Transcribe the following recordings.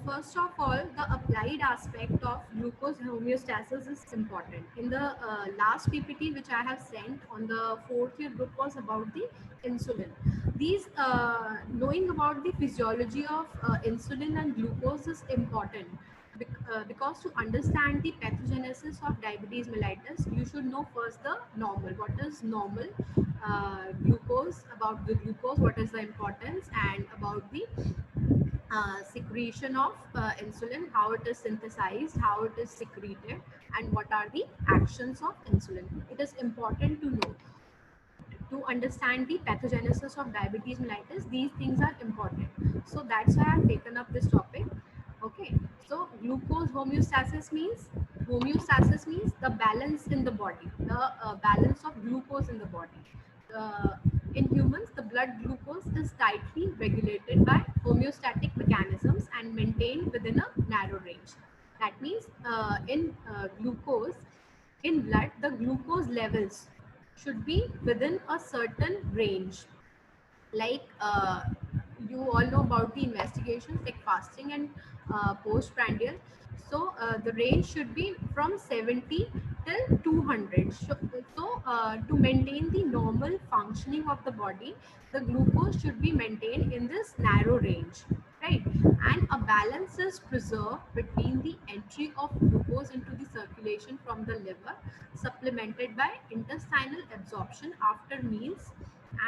First of all, the applied aspect of glucose homeostasis is important. In the last PPT which I have sent on the fourth year group was about the insulin. These knowing about the physiology of insulin and glucose is important because to understand the pathogenesis of diabetes mellitus, you should know first the normal. What is normal? Glucose, about the glucose, what is the importance, and about the secretion of insulin, how it is synthesized, how it is secreted, and what are the actions of insulin. It is important to know to understand the pathogenesis of diabetes mellitus. These things are important. So that's why I've taken up this topic. Okay. So homeostasis means the balance in the body, the balance of glucose in the body. Uh, in humans, the blood glucose is tightly regulated by homeostatic mechanisms and maintained within a narrow range. That means in glucose in blood, the glucose levels should be within a certain range. Like you all know about the investigations like fasting and postprandial. So the range should be from 70 till 200. To maintain the normal functioning of the body, the glucose should be maintained in this narrow range, right? And a balance is preserved between the entry of glucose into the circulation from the liver, supplemented by intestinal absorption after meals,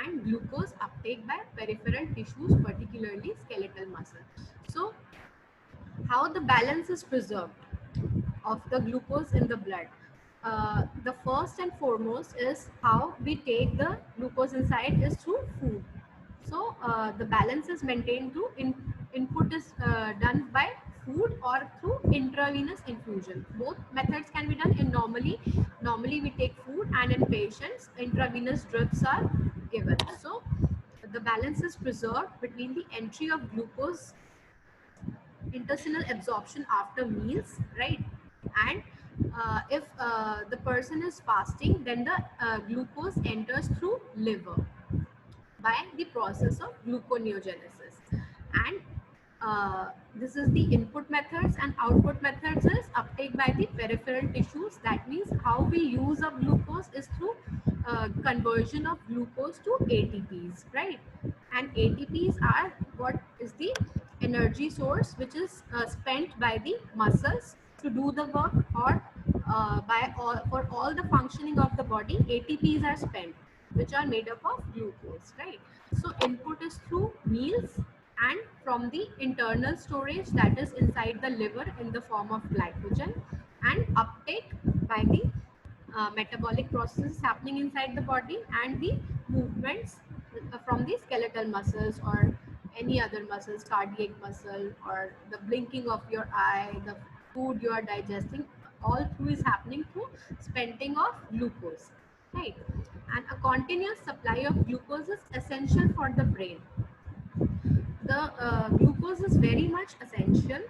and glucose uptake by peripheral tissues, particularly skeletal muscle. So, how the balance is preserved of the glucose in the blood? The first and foremost is how we take the glucose inside is through food. So the balance is maintained through input is done by food or through intravenous infusion. Both methods can be done. In normally we take food, and in patients intravenous drips are given. So the balance is preserved between the entry of glucose, intestinal absorption after meals, right? And if the person is fasting, then the glucose enters through liver by the process of gluconeogenesis. And this is the input methods, and output methods is uptake by the peripheral tissues. That means how we use of glucose is through conversion of glucose to ATPs, right? And ATPs are what is the energy source which is spent by the muscles to do the work, or for all the functioning of the body. ATPs are spent, which are made up of glucose, right? So input is through meals and from the internal storage, that is inside the liver in the form of glycogen, and uptake by the metabolic processes happening inside the body, and the movements from the skeletal muscles or any other muscles, cardiac muscle, or the blinking of your eye, the food you are digesting, all through is happening through spending of glucose, right? And a continuous supply of glucose is essential for the brain. The glucose is very much essential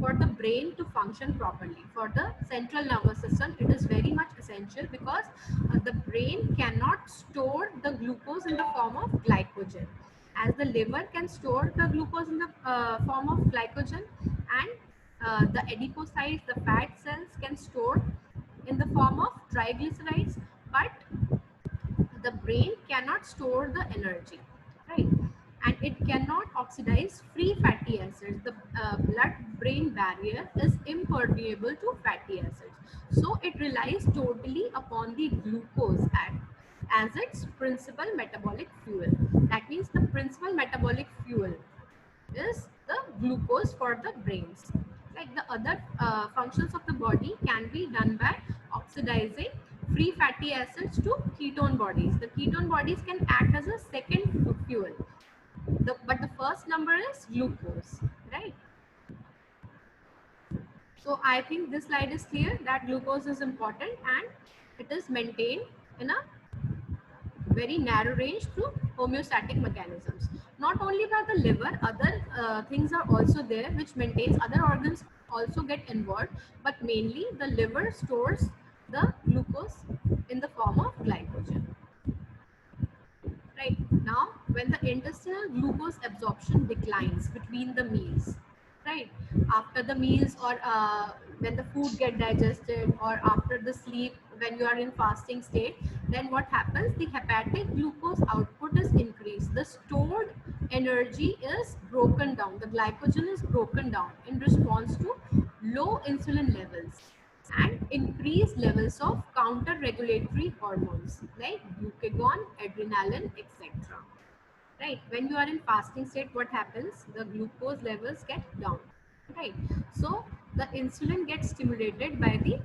for the brain to function properly. For the central nervous system, it is very much essential because the brain cannot store the glucose in the form of glycogen, as the liver can store the glucose in the form of glycogen, and the adipocytes, the fat cells, can store in the form of triglycerides, but the brain cannot store the energy, right? And it cannot oxidize free fatty acids. The blood brain barrier is impermeable to fatty acids, so it relies totally upon the glucose as its principal metabolic fuel. That means the principal metabolic fuel is the glucose for the brains. Like the other functions of the body can be done by oxidizing free fatty acids to ketone bodies. The ketone bodies can act as a second fuel. But the first number is glucose, right? So I think this slide is clear that glucose is important, and it is maintained in a very narrow range through homeostatic mechanisms. Not only by the liver, other things are also there which maintains, other organs also get involved, but mainly the liver stores the glucose in the form of glycogen. Right now, when the intestinal glucose absorption declines between the meals, right? After the meals, or when the food get digested, or after the sleep, when you are in fasting state, then what happens? The hepatic glucose output is increased. The stored energy is broken down. The glycogen is broken down in response to low insulin levels and increased levels of counter regulatory hormones like glucagon, adrenaline, etc. Right, when you are in fasting state, what happens? The glucose levels get down, right? So the insulin gets stimulated by the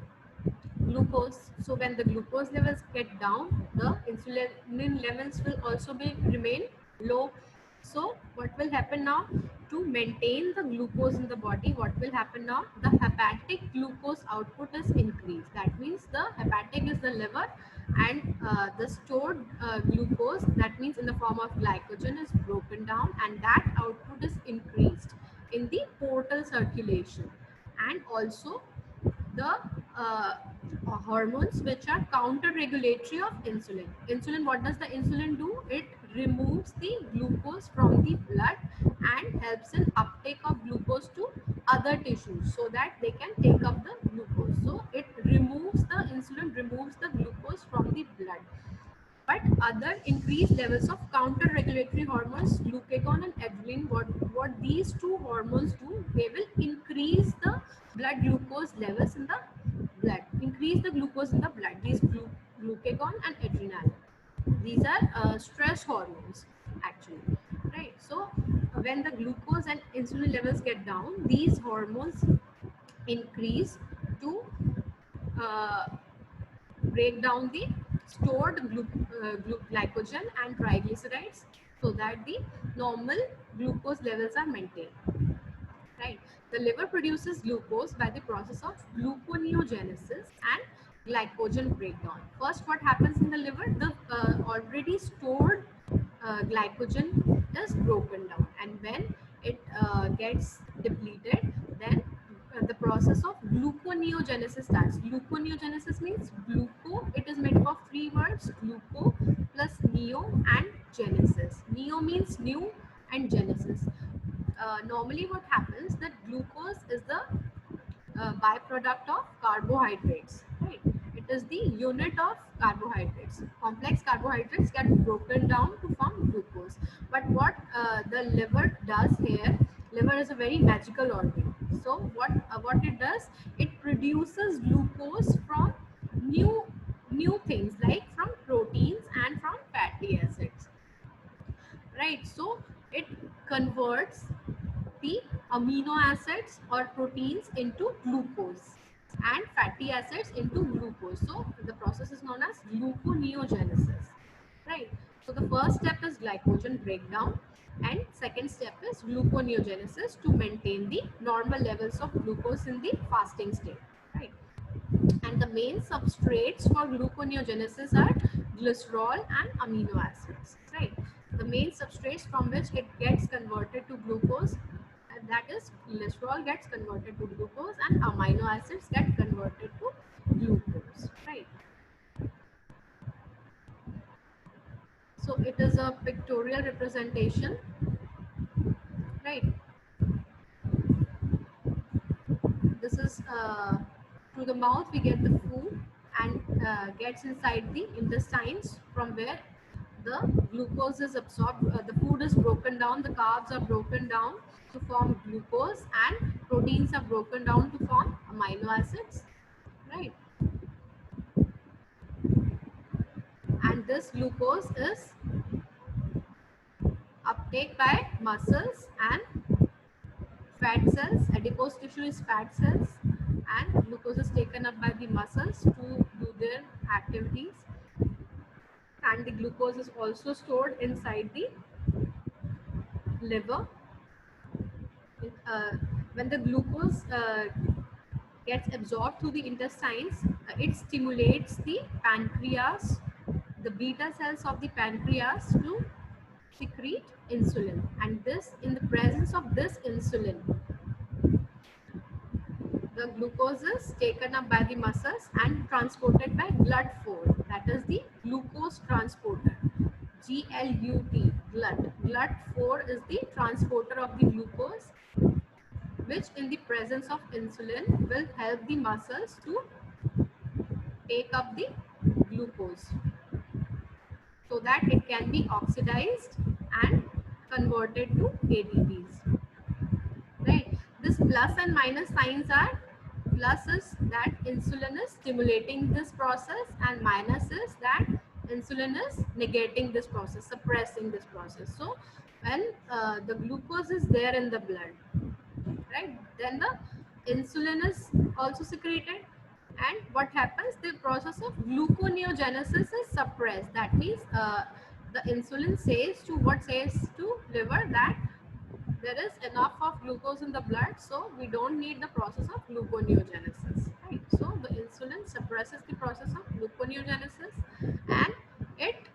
glucose. So when the glucose levels get down, the insulin levels will also be remain low. So what will happen now? To maintain the glucose in the body, what will happen now? The hepatic glucose output is increased. That means the hepatic is the liver, and the stored glucose, that means in the form of glycogen, is broken down, and that output is increased in the portal circulation. And also the hormones which are counter regulatory of insulin. Insulin, what does the insulin do? It removes the glucose from the blood and helps in uptake of glucose to other tissues so that they can take up the glucose. So it removes, the insulin removes the glucose from the blood. But other increased levels of counter-regulatory hormones, glucagon and adrenaline, what these two hormones do, they will increase the blood glucose levels in the blood, increase the glucose in the blood. These glucagon and adrenaline, these are stress hormones actually, right? So when the glucose and insulin levels get down, these hormones increase to uh, break down the stored glycogen and triglycerides so that the normal glucose levels are maintained, right? The liver produces glucose by the process of gluconeogenesis and glycogen breakdown. First, what happens in the liver? The already stored glycogen is broken down, and when it gets depleted, then the process of gluconeogenesis starts. Gluconeogenesis means gluco, it is made up of three words: gluco plus neo and genesis. Neo means new, and genesis. Normally what happens, that glucose is the byproduct of carbohydrates, right? It is the unit of carbohydrates. Complex carbohydrates get broken down to form glucose. But what the liver does here, liver is a very magical organ. So what it does, it produces glucose from new new things, like from proteins and from fatty acids, right? So it converts the amino acids or proteins into glucose and fatty acids into glucose. So the process is known as gluconeogenesis, right? So the first step is glycogen breakdown, and second step is gluconeogenesis to maintain the normal levels of glucose in the fasting state, right? And the main substrates for gluconeogenesis are glycerol and amino acids, right? The main substrates from which it gets converted to glucose, and that is glycerol gets converted to glucose and amino acids get converted to glucose, right? So it is a pictorial representation, right? This is through the mouth we get the food, and gets inside the intestines, from where the glucose is absorbed. The food is broken down, the carbs are broken down to form glucose, and proteins are broken down to form amino acids, right? And this glucose is uptake by muscles and fat cells. Adipose tissue is fat cells, and glucose is taken up by the muscles to do their activities, and the glucose is also stored inside the liver. uh, when the glucose gets absorbed through the intestines, it stimulates the pancreas, the beta cells of the pancreas, to secrete insulin, and this, in the presence of this insulin, the glucose is taken up by the muscles and transported by GLUT4, that is the glucose transporter. GLUT, GLUT. GLUT4 is the transporter of the glucose, which in the presence of insulin will help the muscles to take up the glucose so that it can be oxidized and converted to ATPs. Right? This plus and minus signs are: plus is that insulin is stimulating this process, and minus is that insulin is negating this process, suppressing this process. So when the glucose is there in the blood, right, then the insulin is also secreted, and what happens, the process of gluconeogenesis is suppressed. That means the insulin says to liver that there is enough of glucose in the blood, so we don't need the process of gluconeogenesis, right? So the insulin suppresses the process of gluconeogenesis, and it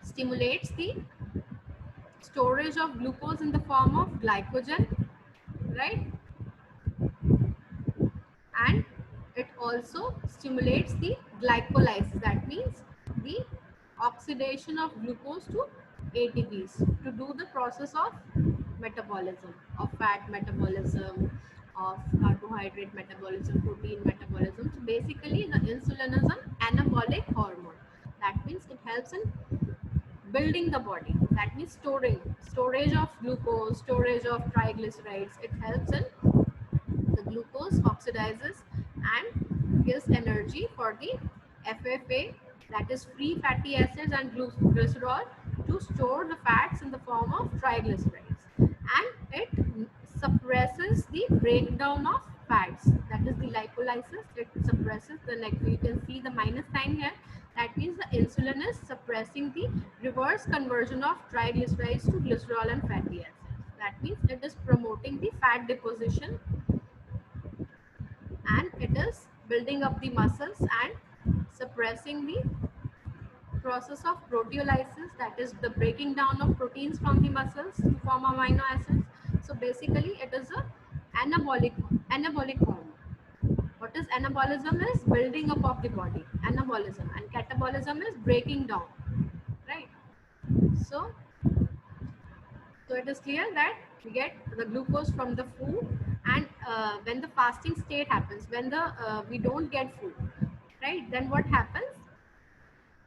stimulates the storage of glucose in the form of glycogen, right? And it also stimulates the glycolysis. That means the oxidation of glucose to ATPs to do the process of metabolism, of fat metabolism, of carbohydrate metabolism, protein metabolism. So basically the insulin is an anabolic hormone. That means it helps in building the body. That means storage of glucose, storage of triglycerides. It helps in the glucose oxidizes and gives energy for the FFA, that is free fatty acids, and glycerol to store the fats in the form of triglycerides. And it suppresses the breakdown of fats, that is the lipolysis. It suppresses the, like you can see the minus sign here, that means the insulin is suppressing the reverse conversion of triglycerides to glycerol and fatty acids. That means it is promoting the fat deposition, and it is building up the muscles and suppressing the process of proteolysis, that is the breaking down of proteins from the muscles to form amino acids. So basically it is a anabolic hormone. What is anabolism? Is building up of the body, anabolism, and catabolism is breaking down, right? So it is clear that we get the glucose from the food, and when the fasting state happens, when the we don't get food, right, then what happens?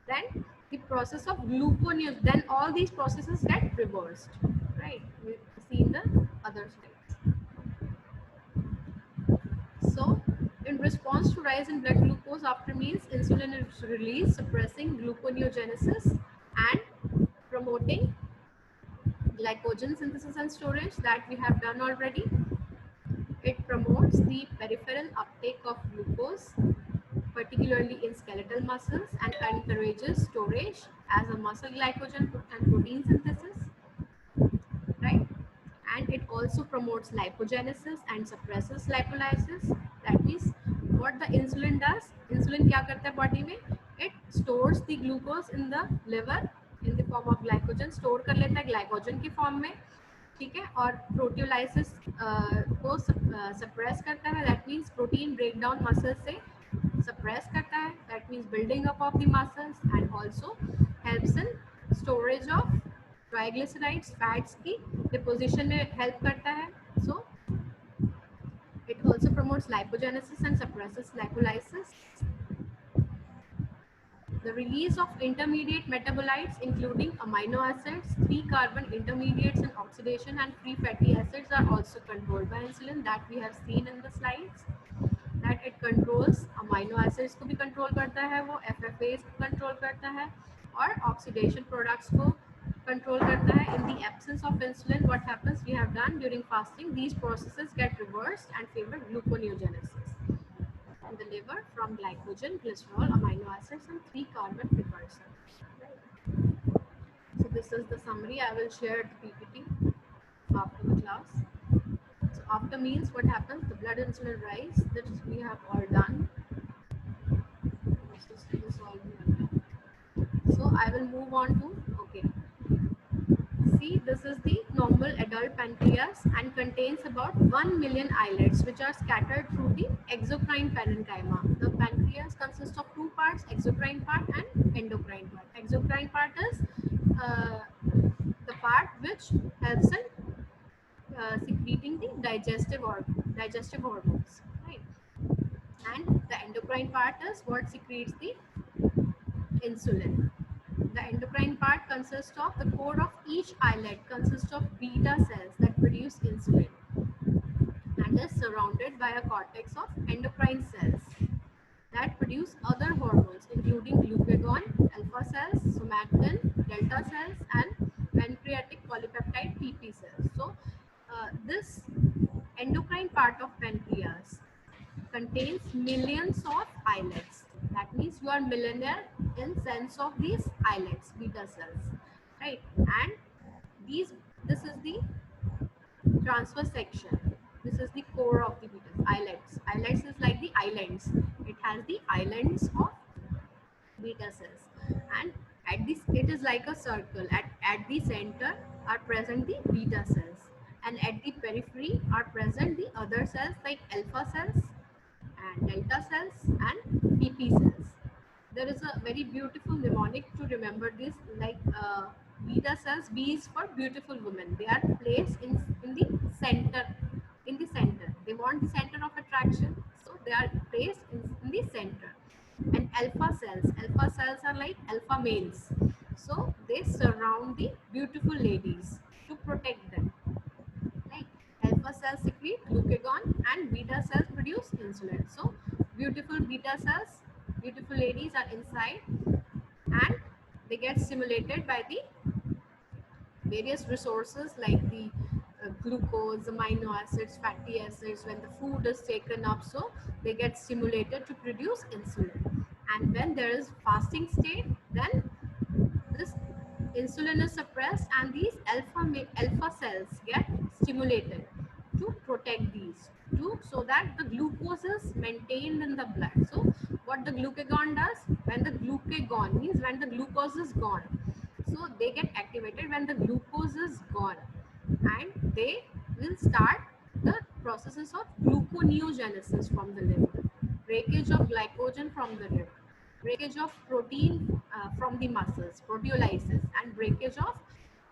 Then the process of gluconeous, then all these processes get reversed, right? We see in the other slides. So in response to rise in blood glucose after meals, insulin is released, suppressing gluconeogenesis and promoting glycogen synthesis and storage, that we have done already. It promotes the peripheral uptake of glucose, particularly in skeletal muscles, and encourages storage as a muscle glycogen and protein synthesis, right? And it also promotes lipogenesis and suppresses lipolysis. That means what the insulin does, insulin क्या करता है body में, it stores the glucose in the liver in the form of glycogen, store कर लेता है glycogen की form में, ठीक है, और प्रोटियोलाइसिस को सप्रेस करता है, that means protein breakdown muscles से सप्रेस करता है, that means building up of the muscles, and also helps in storage of triglycerides, fats की डिपोजिशन में हेल्प करता है. So it also promotes lipogenesis and suppresses lipolysis. The release of intermediate metabolites including amino acids, 3-carbon intermediates in oxidation, and free fatty acids are also controlled by insulin, that we have seen in the slides. That it controls amino acids को भी control करता है, वो FFAs को control करता है, और oxidation products को control करता है. In the absence of insulin, what happens? We have done during fasting, these processes get reversed and favor gluconeogenesis in the liver from glycogen, glycerol, amino acids, and 3-carbon precursors. Right. So this is the summary. I will share the PPT after the class. So after meals, what happens? The blood insulin rise. This we have all done. This all we have done. So I will move on to, okay. See, this is the normal adult pancreas and contains about 1 million islets which are scattered through the exocrine parenchyma. The pancreas consists of two parts, exocrine part and endocrine part. Exocrine part is the part which helps in secreting the digestive hormones, right? And the endocrine part is what secretes the insulin. The endocrine part consists of the core of each islet consists of beta cells that produce insulin and is surrounded by a cortex of endocrine cells that produce other hormones including glucagon, alpha cells, somatin, delta cells, and pancreatic polypeptide PP cells. So, this endocrine part of pancreas contains millions of islets. That means you are millionaire in sense of these islets, beta cells, right? And these, this is the transverse section. This is the core of the beta islets. Islets is like the islands. It has the islands of beta cells, and at this it is like a circle. At the center are present the beta cells, and at the periphery are present the other cells like alpha cells and delta cells and PP cells. There is a very beautiful mnemonic to remember this, like beta cells. B is for beautiful women. They are placed in the center. In the center, they want the center of attraction, so they are placed in the center. And alpha cells are like alpha males, so they surround the beautiful ladies to protect them. Right? Alpha cells secrete glucagon and beta cells produce insulin. So beautiful beta cells, beautiful ladies are inside, and they get stimulated by the various resources like the glucose, amino acids, fatty acids. When the food is taken up, so they get stimulated to produce insulin. And when there is fasting state, then this insulin is suppressed and these alpha cells get stimulated to protect these to so that the glucose is maintained in the blood. So what the glucagon does, when the glucagon means when the glucose is gone, so they get activated when the glucose is gone, and they will start the processes of gluconeogenesis from the liver, breakage of glycogen from the liver, breakage of protein from the muscles, proteolysis, and breakage of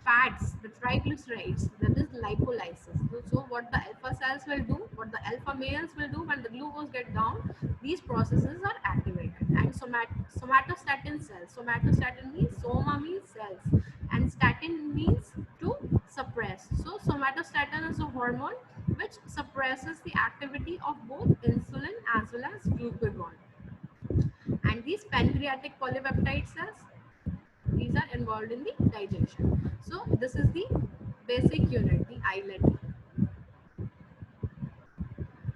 fats, the triglycerides, that is lipolysis. So what the alpha cells will do, what the alpha males will do when the glucose get down, these processes are activated. And somatostatin cells, somatostatin means soma means cells, and statin means to suppress. So somatostatin is a hormone which suppresses the activity of both insulin as well as glucagon. And these pancreatic polypeptide cells, these are involved in the digestion. So this is the basic unit, the islet.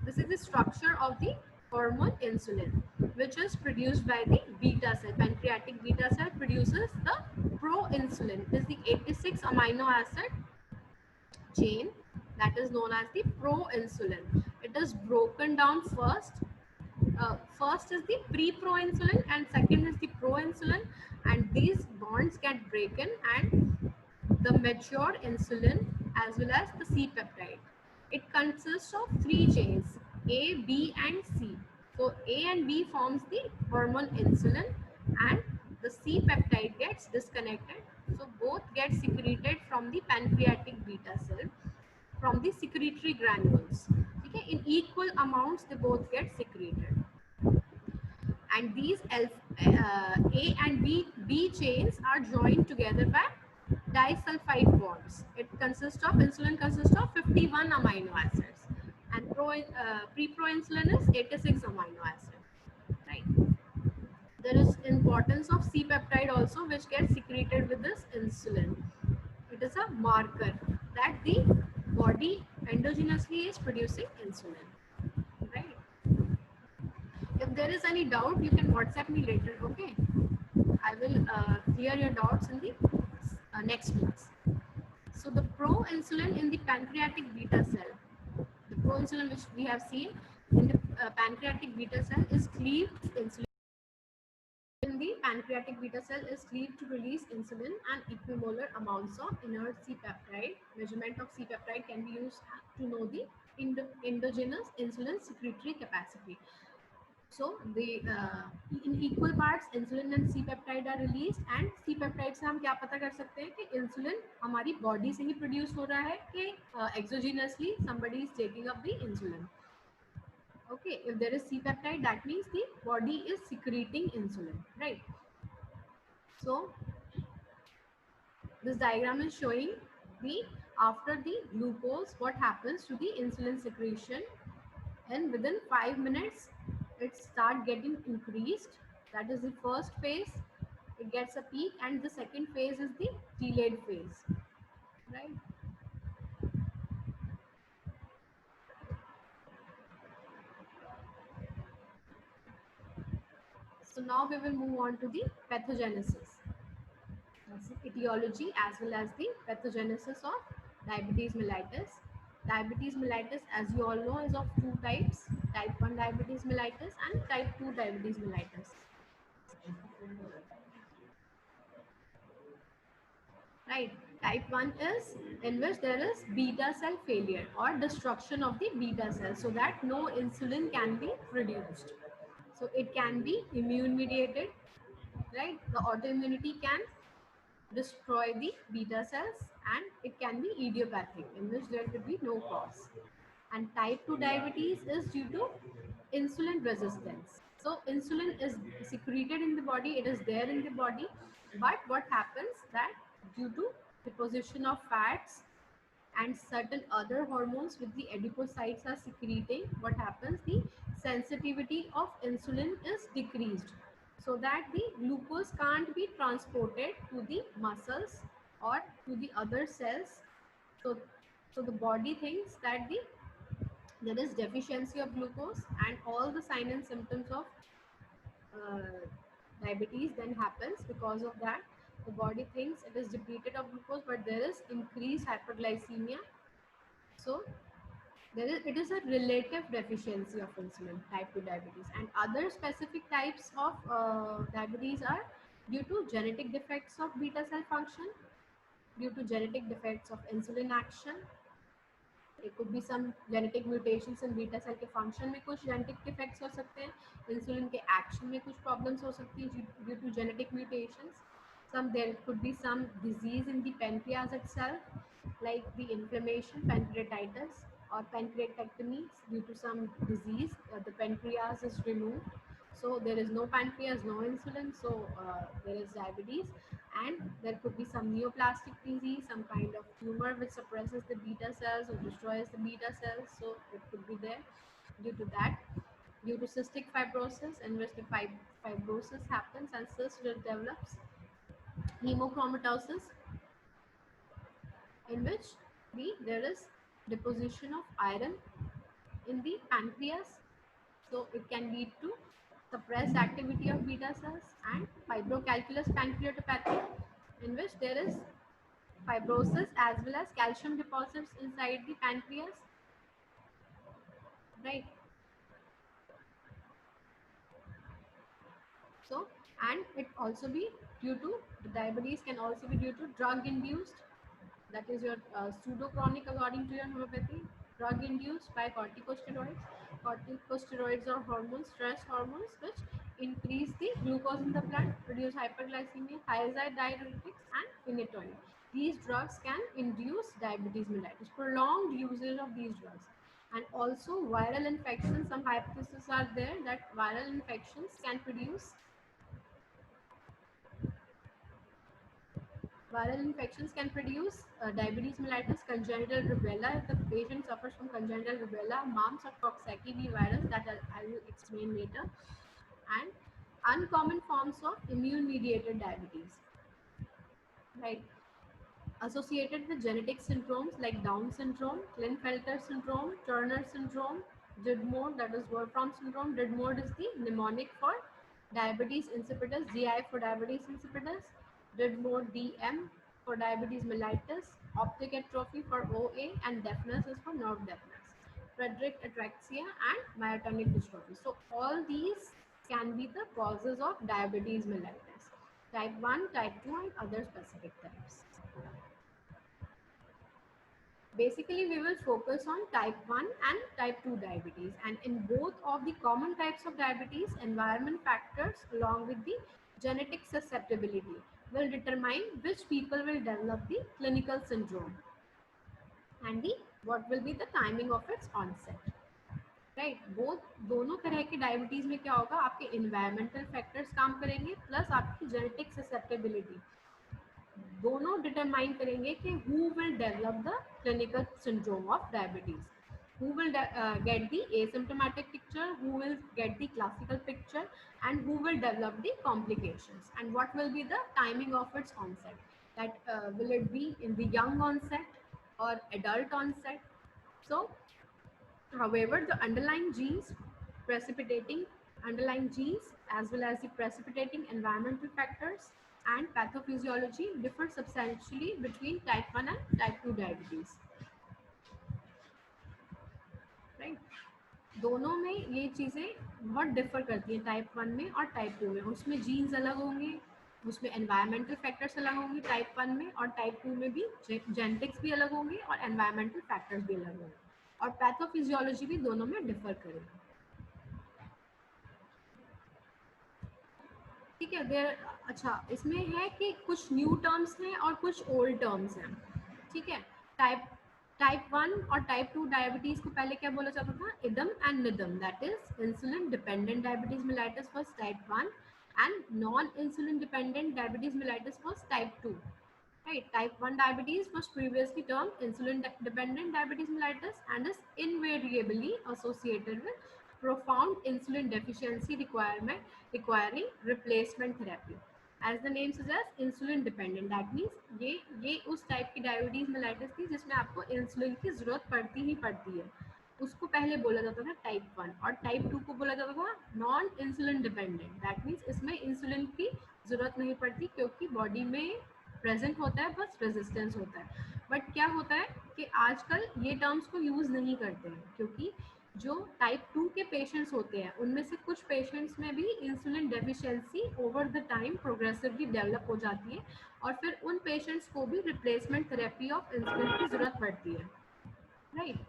This is the structure of the hormone insulin, which is produced by the beta cell. Pancreatic beta cell produces the proinsulin. It is the 86 amino acid chain that is known as the proinsulin. It is broken down first. First is the pre-proinsulin and second is the proinsulin, and these bonds get broken and the mature insulin as well as the C peptide. It consists of three chains, A, B and C. So A and B forms the hormone insulin and the C peptide gets disconnected. So both get secreted from the pancreatic beta cell from the secretory granules. Okay, in equal amounts they both get secreted. And these A and B chains are joined together by disulfide bonds. It consists of, insulin consists of 51 amino acids, and pre-proinsulin is 86 amino acids, right? There is importance of C peptide also, which gets secreted with this insulin. It is a marker that the body endogenously is producing insulin, right? If there is any doubt, you can WhatsApp me later, okay? I will clear your doubts in the next class. So the proinsulin in the pancreatic beta cell, the proinsulin which we have seen in the pancreatic beta cell is cleaved insulin. In the pancreatic beta cell is cleaved to release insulin and equimolar amounts of inert C peptide. Measurement of C peptide can be used to know the endogenous insulin secretory capacity. So the in equal parts insulin and C peptide are released, and C peptide से हम क्या पता कर सकते हैं कि insulin हमारी body से ही प्रोड्यूस हो रहा है कि exogenously somebody is taking up the insulin. Okay, if there is C peptide, that means the body is secreting insulin, right? So this diagram is showing the after the glucose what happens to the insulin secretion, and within 5 minutes it start getting increased. That is the first phase, it gets a peak, and the second phase is the delayed phase, right? So now we will move on to the pathogenesis. That's the etiology as well as the pathogenesis of diabetes mellitus. Diabetes mellitus, as you all know, is of two types: type 1 diabetes mellitus and type 2 diabetes mellitus. Right. Type 1 is in which there is beta cell failure or destruction of the beta cell so that no insulin can be produced. So it can be immune mediated, right? The autoimmunity can destroy the beta cells, and it can be idiopathic in which there could be no cause. And type 2 diabetes is due to insulin resistance. So insulin is secreted in the body, it is there in the body, but what happens that due to deposition of fats and certain other hormones with the adipocytes are secreting, what happens, the sensitivity of insulin is decreased so that the glucose can't be transported to the muscles or to the other cells. So the body thinks that there is deficiency of glucose, and all the signs and symptoms of uh, diabetes then happens. Because of that, the body thinks it is depleted of glucose, but there is increased hyperglycemia. So it is a relative deficiency of insulin, type 2 diabetes. And other specific types of diabetes are due to genetic defects of beta cell function, due to genetic defects of insulin action. It could be some genetic mutations in beta cell के function में कुछ genetic defects हो सकते हैं, insulin के action में कुछ problems हो सकती है due to genetic mutations. There could be some disease in the pancreas itself, like the inflammation, pancreatitis, or pancreatectomy due to some disease. The pancreas is removed, so there is no pancreas, no insulin, so there is diabetes. And there could be some neoplastic disease, some kind of tumor which suppresses the beta cells or destroys the beta cells, so it could be there due to that. Due to cystic fibrosis, in which the fibrosis happens and cyst develops. Hemochromatosis, in which there is deposition of iron in the pancreas, so it can lead to suppressed activity of beta cells. And fibrocalculous pancreatopathy, in which there is fibrosis as well as calcium deposits inside the pancreas, right? So, and it also be due to the diabetes can also be due to drug induced, that is your pseudo chronic according to your homeopathy, drug induced by corticosteroids. Corticosteroids are hormones, stress hormones, which increase the glucose in the blood, produce hyperglycemia, thiazide diuretics, and phenytoin. These drugs can induce diabetes mellitus. Prolonged usage of these drugs, and also viral infections. Some hypotheses are there that viral infections can produce diabetes mellitus. Congenital rubella, if the patient suffers from congenital rubella, mumps, or Coxsackie B virus, that I will explain later. And uncommon forms of immune mediated diabetes, right? Associated with genetic syndromes like Down syndrome, Klinefelter syndrome, Turner syndrome, Didmore, that is Wolfram syndrome. Didmore is the mnemonic for diabetes insipidus, DI for diabetes insipidus, Didmore DM for diabetes mellitus, optic atrophy for OA, and deafness is for nerve deafness, Friedreich ataxia, and myotonic dystrophy. So all these can be the causes of diabetes mellitus. Type 1, type 2, and other specific types. Basically, we will focus on type 1 and type 2 diabetes. And in both of the common types of diabetes, environment factors along with the genetic susceptibility will determine which people will develop the clinical syndrome and the what will be the timing of its onset. Right both दोनों तरह के diabetes में क्या होगा, आपके environmental factors काम करेंगे plus आपकी जेनेटिक ससेप्टेबिलिटी, दोनों डिटरमाइन करेंगे कि who will develop the clinical syndrome of diabetes, who will get the asymptomatic picture, who will get the classical picture, and who will develop the complications, and what will be the timing of its onset, that will it be in the young onset or adult onset. So however, the underlying genes as well as the precipitating environmental factors and pathophysiology differ substantially between type 1 and type 2 diabetes. Right? दोनों में ये चीज़ें बहुत differ करती हैं, type 1 में और type 2 में. उसमें जीन्स अलग होंगे, उसमें एनवायरमेंटल फैक्टर्स अलग होंगे टाइप 1 में, और टाइप 2 में भी जेनेटिक्स भी अलग होंगे और एनवायरमेंटल फैक्टर्स भी अलग होंगे, और पैथोफिजियोलॉजी भी दोनों में डिफर करेगी. ठीक है. देर अच्छा इसमें है कि कुछ न्यू टर्म्स हैं और कुछ ओल्ड टर्म्स हैं. ठीक है. टाइप 1 और टाइप 2 डायबिटीज को पहले क्या बोला जाता था, IDDM and NIDDM, that is insulin dependent diabetes mellitus was type 1 and non-insulin dependent diabetes mellitus was type 2. Right, type 1 diabetes was previously termed insulin dependent diabetes mellitus and is invariably associated with profound insulin deficiency requirement requiring replacement therapy. As the name suggests, insulin dependent, that means ये उस type की diabetes mellitus थी जिसमें आपको insulin की जरूरत पड़ती ही पड़ती है. उसको पहले बोला जाता था टाइप 1, और टाइप 2 को बोला जाता था non insulin dependent, that means इसमें इंसुलिन की जरूरत नहीं पड़ती क्योंकि बॉडी में प्रेजेंट होता है, बस रेजिस्टेंस होता है. बट क्या होता है कि आजकल ये टर्म्स को यूज़ नहीं करते हैं क्योंकि जो टाइप 2 के पेशेंट्स होते हैं उनमें से कुछ पेशेंट्स में भी insulin deficiency over the time progressively develop हो जाती है, और फिर उन पेशेंट्स को भी रिप्लेसमेंट थेरेपी ऑफ इंसुलिन की ज़रूरत पड़ती है. राइट.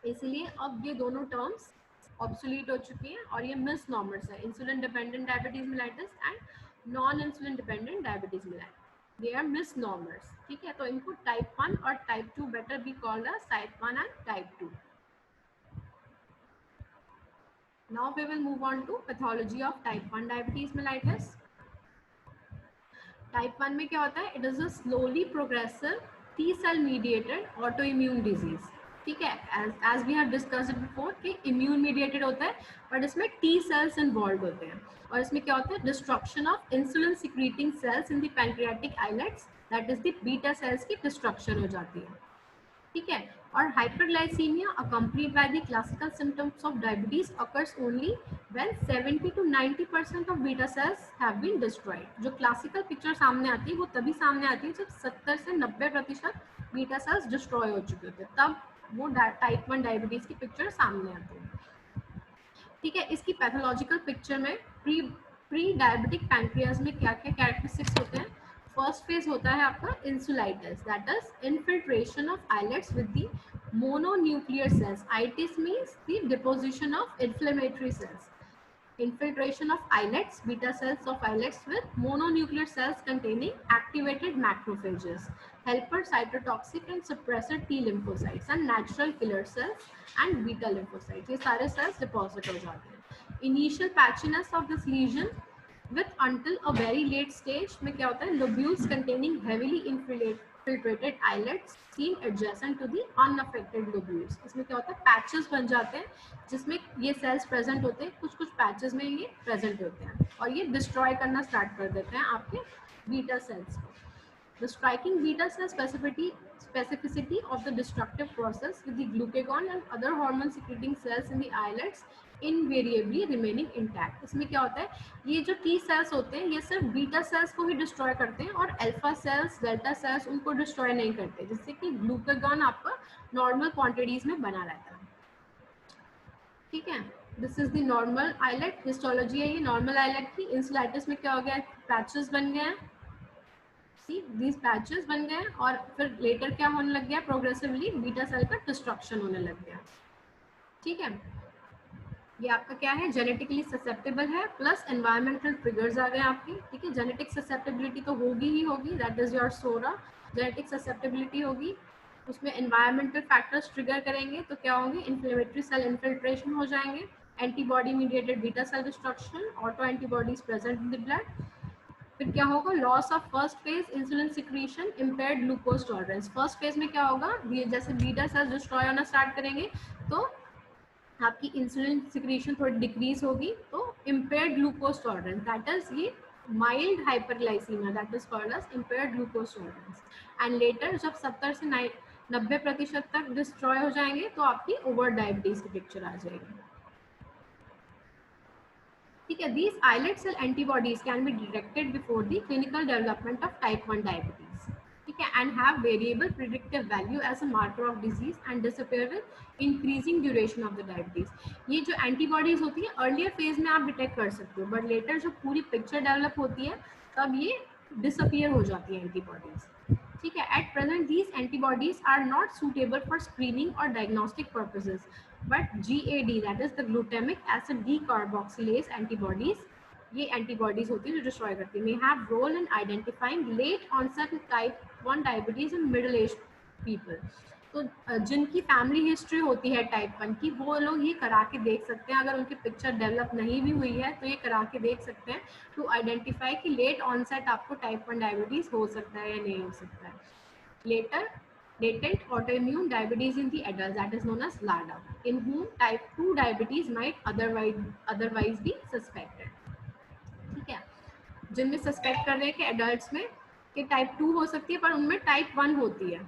इसलिए अब ये दोनों टर्म्स ऑब्सोलीट हो चुकी हैं और ये मिस नॉर्मर्स है, insulin dependent diabetes mellitus and non insulin dependent diabetes mellitus. They are misnomers. ठीक है. तो इनको टाइप 1 और type 2 better be called as type 1 and type 2. Now we will move on to pathology of type 1 diabetes mellitus. Type 1 में क्या होता है, it is a slowly progressive T cell mediated autoimmune disease. ठीक है. as we have discussed before कि immune mediated होता है but इसमें T cells involved होते हैं, और इसमें क्या होता है, destruction of insulin secreting cells in the pancreatic islets, that is the beta cells की destruction हो जाती है. ठीक है. और hyperglycemia accompanied by the classical symptoms of diabetes occurs only when 70 to 90% of beta cells have been destroyed. जो classical picture सामने आती है वो तभी सामने आती है जब 70 से 90% बीटा सेल्स डिस्ट्रॉय हो चुके होते हैं, तब वो टाइप 1 डायबिटीज की पिक्चर सामने आती है. ठीक है. इसकी पैथोलॉजिकल पिक्चर में प्री डायबिटिक पैंक्रियाज में क्या क्या कैरेक्टरिस्टिक्स होते हैं. फर्स्ट फेज होता है आपका insulitis, that is infiltration of islets with the mononuclear cells. Itis means the deposition of inflammatory cells. Infiltration of islets, beta cells of islets with mononuclear cells containing activated macrophages, helper cytotoxic and suppressor T lymphocytes and natural killer cells and beta lymphocytes. ये सारे cells deposit हो जाते हैं. Initial patchiness of this lesion with until a very late stage में क्या होता है, lobules containing heavily infiltrated islets seen adjacent to the unaffected lobules. इसमें क्या होता है, पैचेस बन जाते हैं जिसमें ये सेल्स प्रेजेंट होते हैं, कुछ कुछ पैचेस में ये प्रेजेंट होते हैं और ये डिस्ट्रॉय करना स्टार्ट कर देते हैं आपके बीटा सेल्स को. The striking beta cell specificity of the destructive process with the glucagon and other hormone secreting cells in the islets invariably remaining intact. इसमें क्या होता है, ये जो T cells होते हैं ये सिर्फ बीटा सेल्स को ही डिस्ट्रॉय करते हैं और अल्फा सेल्स डेल्टा सेल्स उनको डिस्ट्रॉय नहीं करते, जिससे कि ग्लूकागॉन आपका नॉर्मल क्वांटिटीज में बना रहता है. ठीक है. This is the normal islet. Histology है ये नॉर्मल आइलेट की. इंसुलाइटिस में क्या हो गया, पैचेस बन गए हैं these पैचेस बन गए और फिर लेटर क्या होने लग गया, प्रोग्रेसिवली बीटा सेल का डिस्ट्रक्शन होने लग गया। ठीक है, ये आपका क्या है, जेनेटिकली ससेप्टेबल है प्लस एनवायरमेंटल ट्रिगर्स आ गए आपके। ठीक है, जेनेटिक ससेप्टेबिलिटी तो होगी ही होगी, दैट इज योर सोरा, जेनेटिक ससेप्टेबिलिटी होगी, उसमें एनवायरमेंटल फैक्टर्स ट्रिगर करेंगे तो क्या होंगे, इन्फ्लेमेटरी सेल इन्फिल्ट्रेशन हो जाएंगे, antibody mediated beta cell destruction, auto antibodies present in the blood. फिर क्या होगा, loss of first phase insulin secretion, impaired glucose tolerance. First phase में क्या होगा, ये जैसे बीटा सेल्स डिस्ट्रॉय होना स्टार्ट करेंगे तो आपकी इंसुलिन सिक्रीशन थोड़ी डिक्रीज होगी, तो impaired glucose tolerance, that is ये mild hyperglycaemia, that is called as impaired glucose tolerance. And later जब 70 से 90% तक डिस्ट्रॉय हो जाएंगे तो आपकी ओवर डायबिटीज की पिक्चर आ जाएगी। ठीक है, these islet cell antibodies can be detected before the clinical development of type 1 diabetes. ठीक है, and have variable predictive value as a marker of disease and disappear with increasing duration of the diabetes. ये जो antibodies होती है earlier phase में आप detect कर सकते हो, but later जब पूरी picture develop होती है तब ये disappear हो जाती है antibodies. ठीक है, at present these antibodies are not suitable for screening or diagnostic purposes, but GAD, that is the glutamic acid decarboxylase antibodies, ये antibodies होती है जो डिस्ट्रॉय करती है, may have role in identifying late onset type 1 diabetes in middle aged people. तो जिनकी family history होती है टाइप 1 की, वो लोग ये करा के देख सकते हैं, अगर उनकी पिक्चर डेवलप नहीं भी हुई है तो ये करा के देख सकते हैं टू आइडेंटिफाई कि लेट ऑनसेट आपको टाइप 1 डायबिटीज हो सकता है या नहीं हो सकता है। Later latent autoimmune diabetes in the adults, that is known as LADA, in whom type 2 diabetes might otherwise be suspected. ठीक है, जिनमें सस्पेक्ट कर रहे हैं कि एडल्ट्स में कि टाइप 2 हो सकती है पर उनमें टाइप 1 होती है,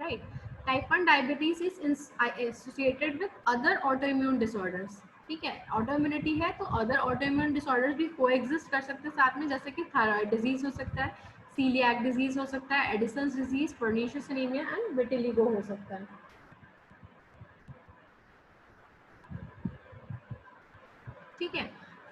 right. Type 1 diabetes is associated with other autoimmune disorders. ठीक है, ऑटोइम्यूनिटी है तो अदर ऑटोइम्यून डिसऑर्डर्स भी कोएग्जिस्ट कर सकते हैं साथ में, जैसे कि थायराइड डिजीज हो सकता है, सीलियाक डिजीज हो सकता है, Edison's disease, pernicious anaemia and vitiligo हो सकता है। ठीक है,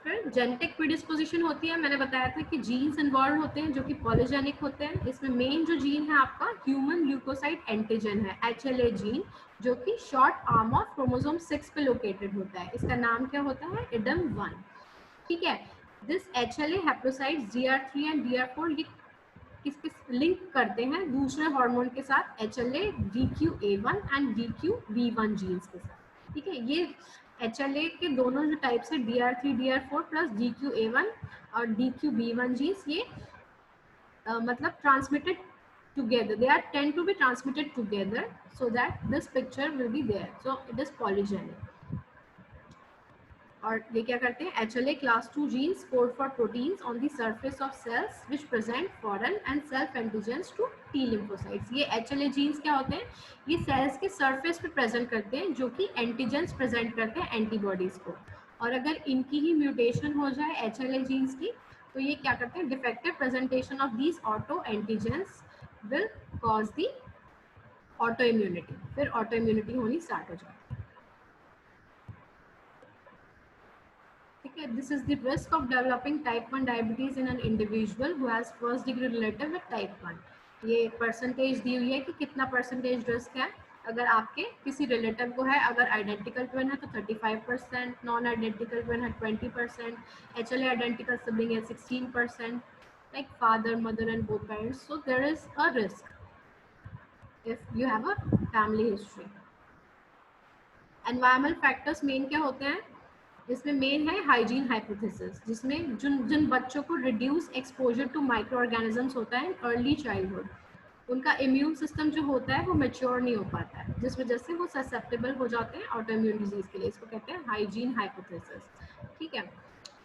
फिर जेनेटिक प्रीडिस्पोजिशन होती है, मैंने बताया था कि जीन्स इन्वॉल्व होते हैं जो कि पॉलीजेनिक होते हैं। इसमें मेन जो जीन है आपका ह्यूमन ल्यूकोसाइड एंटीजन है, HLA जीन, जो कि शॉर्ट आर्म ऑफ क्रोमोसोम 6 पे लोकेटेड होता है। इसका नाम क्या होता है, IDM1। ठीक है, this HLA हैप्लोसाइड्स DR3 and DR4 ये किसके लिंक करते हैं दूसरे हार्मोन के साथ, HLA DQA1 and DQB1 jeans के साथ। ठीक है, ये HLA के दोनों जो टाइप्स है DR3 DR4 प्लस DQA1 और DQB1 जीन्स, ये मतलब transmitted together, they are tend to be transmitted together so that this picture will be there, so it is polygenic. और ये क्या करते हैं, HLA class 2 genes code for proteins on the surface of cells which present foreign and self antigens to T lymphocytes. ये HLA genes क्या होते हैं, ये cells के surface पे present करते हैं जो कि antigens present करते हैं antibodies को, और अगर इनकी ही mutation हो जाए HLA genes की तो ये क्या करते हैं, defective presentation of these auto antigens will cause the autoimmunity, फिर autoimmunity होनी start हो जाए। This is the risk of developing type 1 diabetes in an individual who has first degree relative with type 1. ये परसेंटेज दी हुई है कि कितना percentage risk है, अगर आपके किसी रिलेटिव को है, अगर आइडेंटिकल ट्विन है तो 35%, नॉन आइडेंटिकल ट्विन है 20%, HLA आइडेंटिकल सिबलिंग है 16%, like father, mother and both parents. So there is a risk if you have a family history. Environmental factors main क्या होते हैं, इसमें मेन है हाइजीन हाइपोथेसिस, जिसमें जिन बच्चों को reduce exposure to microorganisms होता है अर्ली चाइल्डहुड, उनका इम्यून सिस्टम जो होता है वो मैच्योर नहीं हो पाता है, जिस वजह से वो ससेप्टेबल हो जाते हैं ऑटोइम्यून डिजीज के लिए। इसको कहते हैं हाइजीन हाइपोथेसिस। ठीक है,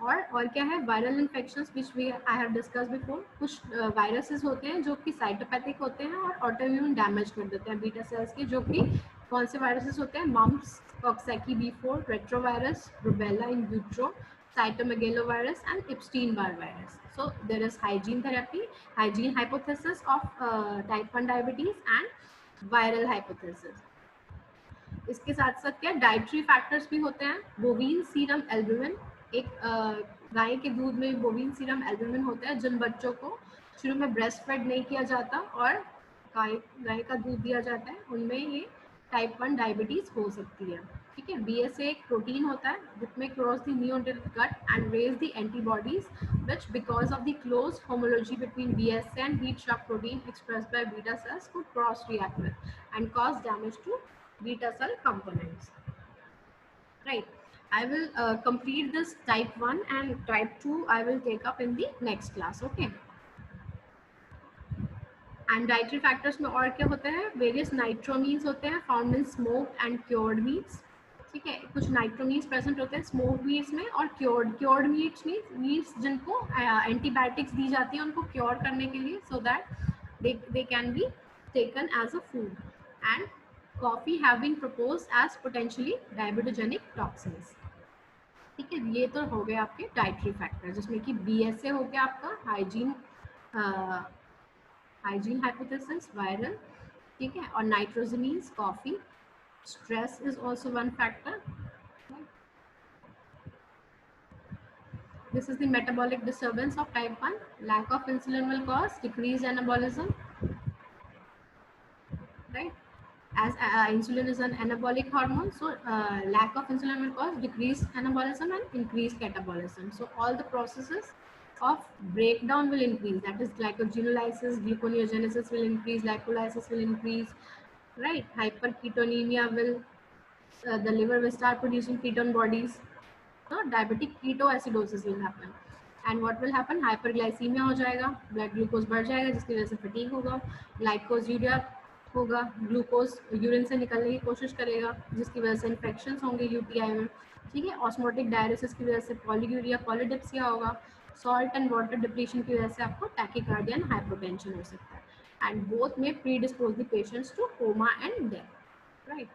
और क्या है, viral infections which we I have discussed before. कुछ वायरसेस होते हैं जो कि साइटोपैथिक होते हैं और ऑटोइम्यून डैमेज कर देते हैं बीटा सेल्स के, जो कि कौन से वायरसेस होते हैं, mumps, Coxsackie B4, retrovirus, rubella in vitro, cytomegalovirus and Epstein-Barr virus. So there is hygiene therapy, hygiene hypothesis of type 1 diabetes and viral hypothesis. इसके साथ साथ क्या डाइटरी फैक्टर्स भी होते हैं। बोवीन सीरम एल्ब्यूमिन, एक गाय के दूध में बोवीन सीरम एल्ब्यूमिन होता है, जिन बच्चों को शुरू में ब्रेस्ट फेड नहीं किया जाता और गाय का दूध दिया जाता है, उनमें ये टाइप 1 डायबिटीज हो सकती है। ठीक है, BSA एक प्रोटीन होता है which may cross the neonatal gut and raise the antibodies which because of the close homology between BSA and heat shock protein expressed by beta cells could cross react with and cause damage to beta cell components. Right. I will complete this type 1 and type 2 I will take up in the next class. Okay. And dietary factors में और क्या होते हैं, various नाइट्रोमीन्स होते हैं found in smoked and cured meets. ठीक है, कुछ नाइट्रोमीन्स प्रेजेंट होते हैं स्मोक्ड मीट्स में और क्योर्ड मीट्स में मीट्स जिनको एंटीबायोटिक्स दी जाती है उनको क्योर करने के लिए so that they can be taken as a food. And coffee have been proposed as potentially diabetogenic toxins. ठीक है, ये तो हो गए आपके डाइटरी फैक्टर जिसमें कि BSA हो गया आपका हाइजीन हाइपोथेसिस वायरल। ठीक है, और नाइट्रोजनीज coffee, stress is also one factor. This is the metabolic disturbance of type 1. Lack of insulin will cause decreased anabolism, right? As insulin is an anabolic hormone, so lack of insulin will cause decreased anabolism and increased catabolism. So all the processes of breakdown will increase, that is glycogenolysis, gluconeogenesis will increase, lipolysis will increase, right? Hyperketonemia will the liver will start producing ketone bodies, so diabetic ketoacidosis will happen, and what will happen, hyperglycemia हो जाएगा, blood glucose बढ़ जाएगा जिसकी वजह से fatigue होगा, ग्लाइकोजुरिया होगा, glucose urine से निकलने की कोशिश करेगा जिसकी वजह से इन्फेक्शन होंगे UTI में। ठीक है, ऑस्मोटिक डायलिसिस की वजह से पॉलीयूरिया पॉलीडिप्सिया होगा, सॉल्ट एंड वाटर डिप्लीशन की वजह से आपको टैकीकार्डिया एंड हाइपोटेंशन हो सकता है, एंड बोथ में predispose the patients two comma and death, right.